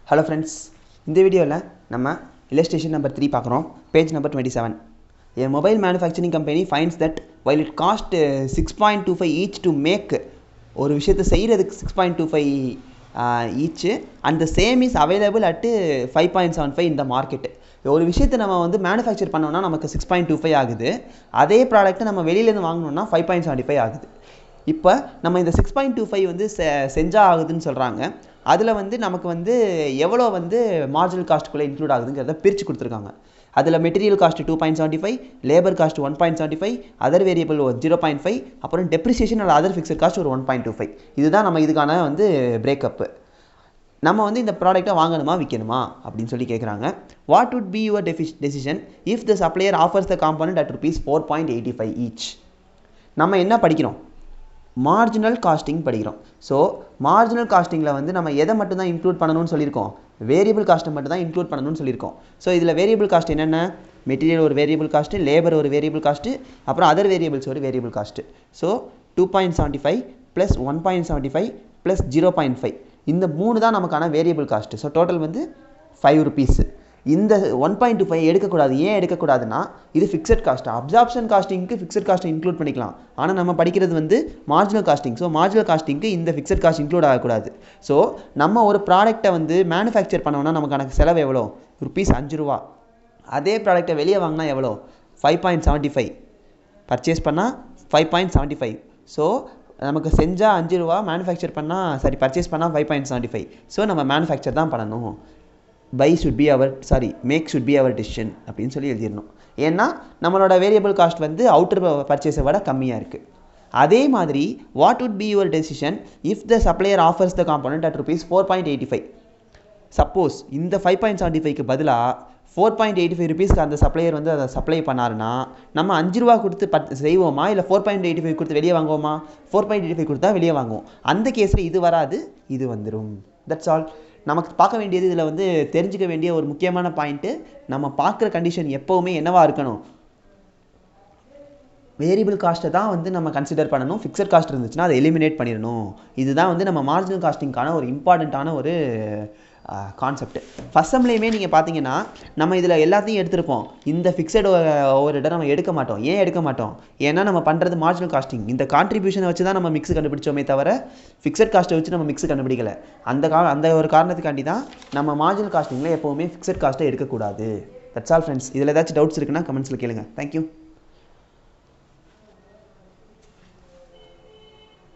Hello friends, in this video நம்ம illustration number 3 பார்க்குறோம், page number 27. A mobile manufacturing company finds that while it cost 6.25 each to make ஒரு விஷயத்தை செய்கிறதுக்கு 6.25 each and the same is available at 5.75 in the market. ஒரு விஷயத்தை நம்ம வந்து manufacture பண்ணோம்னா நமக்கு 6.25 ஆகுது, அதே ப்ராடக்ட்டை நம்ம வெளியிலேருந்து வாங்கணும்னா 5.75 ஆகுது. இப்போ நம்ம இந்த 6.25 வந்து செஞ்சா ஆகுதுன்னு சொல்கிறாங்க. அதில் வந்து நமக்கு வந்து எவ்வளோ வந்து மார்ஜினல் காஸ்ட்டுக்குள்ளே இன்க்ளூட் ஆகுதுங்கிறத பிரித்து கொடுத்துருக்காங்க. அதில் material cost 2.75, labour cost 1.75, other variable 0.5, அப்புறம் டெப்ரிசியேஷன் அல்ல அதர் ஃபிக்ஸட் காஸ்ட் ஒரு 1.25. இதுதான் நம்ம இதுக்கான வந்து பிரேக்கப்பு. நம்ம வந்து இந்த ப்ராடக்ட்டை வாங்கணுமா விற்கணுமா அப்படின்னு சொல்லி கேட்குறாங்க. What would be your decision if the supplier offers the component at ₹4.85 each. நம்ம என்ன படிக்கிறோம்? மார்ஜினல் காஸ்டிங் படிக்கிறோம். ஸோ மார்ஜினல் காஸ்டிங்கில் வந்து நம்ம எதை மட்டும் தான் இன்க்ளூட் பண்ணணும்னு சொல்லியிருக்கோம்? வேரியபிள் காஸ்ட்டை மட்டும் தான் இன்க்ளூட் பண்ணணும்னு சொல்லியிருக்கோம். ஸோ இதில் வேரியபிள் காஸ்ட் என்னென்ன? மெட்டீரியல் ஒரு வேரியபிள் காஸ்ட்டு, லேபர் ஒரு வேரியபிள் காஸ்ட்டு, அப்புறம் அதர் வேரியபிள்ஸ் ஒரு variable cost. So 2.75 plus 1.75 plus 0.5 இந்த 3 தான் நமக்கான வேரியபிள் காஸ்ட்டு. ஸோ டோட்டல் வந்து ₹5. இந்த 1.25 எடுக்கக்கூடாது. ஏன் எடுக்கக்கூடாதுன்னா இது ஃபிக்ஸட் காஸ்ட். அப்சார்ப்ஷன் காஸ்டிங்க்கு ஃபிக்ஸட் காஸ்ட்டை இன்க்ளூட் பண்ணிக்கலாம். ஆனால் நம்ம படிக்கிறது வந்து மார்ஜினல் காஸ்டிங். ஸோ மார்ஜினல் காஸ்டிங்க்கு இந்த ஃபிக்ஸட் காஸ்ட் இன்க்ளூட் ஆகக்கூடாது. ஸோ நம்ம ஒரு ப்ராடக்ட்டை வந்து மேனுஃபேக்சர் பண்ணோம்னா நமக்கான செலவு எவ்வளோ? ₹5. அதே ப்ராடக்ட்டை வெளியே வாங்கினா எவ்வளோ? 5.75. பர்ச்சேஸ் பண்ணால் 5.75. ஸோ நமக்கு செஞ்சால் ₹5, மேனுஃபேக்சர் பண்ணால் பர்ச்சேஸ் பண்ணால் 5.75. ஸோ நம்ம மேனுஃபேக்சர் தான் பண்ணணும். Make should be our decision அப்படின்னு சொல்லி எழுதிடணும். ஏன்னா நம்மளோட வேரியபிள் காஸ்ட் வந்து அவுட்டர் பர்ச்சேஸை விட கம்மியாக இருக்குது. அதே மாதிரி what would be your decision if the supplier offers the component at ₹4.85. Suppose இந்த 5.75க்கு பதிலாக ₹4.85 அந்த சப்ளையர் வந்து அதை சப்ளை பண்ணாருன்னா நம்ம ₹5 கொடுத்து செய்வோமா, இல்லை 4.85 கொடுத்து வெளியே வாங்குவோமா? 4.85 கொடுத்தா வெளியே வாங்குவோம். அந்த கேஸில் இது வராது, இது வந்துடும். That's all. நமக்கு பார்க்க வேண்டியது இதில் வந்து தெரிஞ்சிக்க வேண்டிய ஒரு முக்கியமான பாயிண்ட்டு, நம்ம பார்க்குற கண்டிஷன் எப்போவுமே என்னவாக இருக்கணும்? வேரியபிள் காஸ்ட்டை தான் வந்து நம்ம கன்சிடர் பண்ணணும். ஃபிக்ஸட் காஸ்ட் இருந்துச்சுன்னா அதை எலிமினேட் பண்ணிடணும். இதுதான் வந்து நம்ம மார்ஜினல் காஸ்டிங்கான ஒரு இம்பார்ட்டண்ட்டான ஒரு கான்செப்ட். ஃபஸ்ட் செம்லேயுமே நீங்கள் பார்த்தீங்கன்னா நம்ம இதில் எல்லாத்தையும் எடுத்திருப்போம். இந்த ஃபிக்ஸட் ஒரு இடம் நம்ம எடுக்க மாட்டோம். ஏன் எடுக்க மாட்டோம்? ஏன்னா நம்ம பண்ணுறது மார்ஜினல் காஸ்டிங். இந்த கான்ட்ரிபியூஷனை வச்சு தான் நம்ம மிக்ஸ் கண்டுபிடிச்சோமே தவிர ஃபிக்ஸட் காஸ்ட்டை வச்சு நம்ம மிக்ஸ் கண்டுபிடிக்கலை. அந்த ஒரு காரணத்துக்காண்டி தான் நம்ம மார்ஜினல் காஸ்டிங்கில் எப்போவுமே ஃபிக்ஸட் காஸ்ட்டை எடுக்கக்கூடாது. That's all friends. இதில் ஏதாச்சும் டவுட்ஸ் இருக்குன்னா கமெண்ட்ஸில் கேளுங்க. தேங்க்யூ.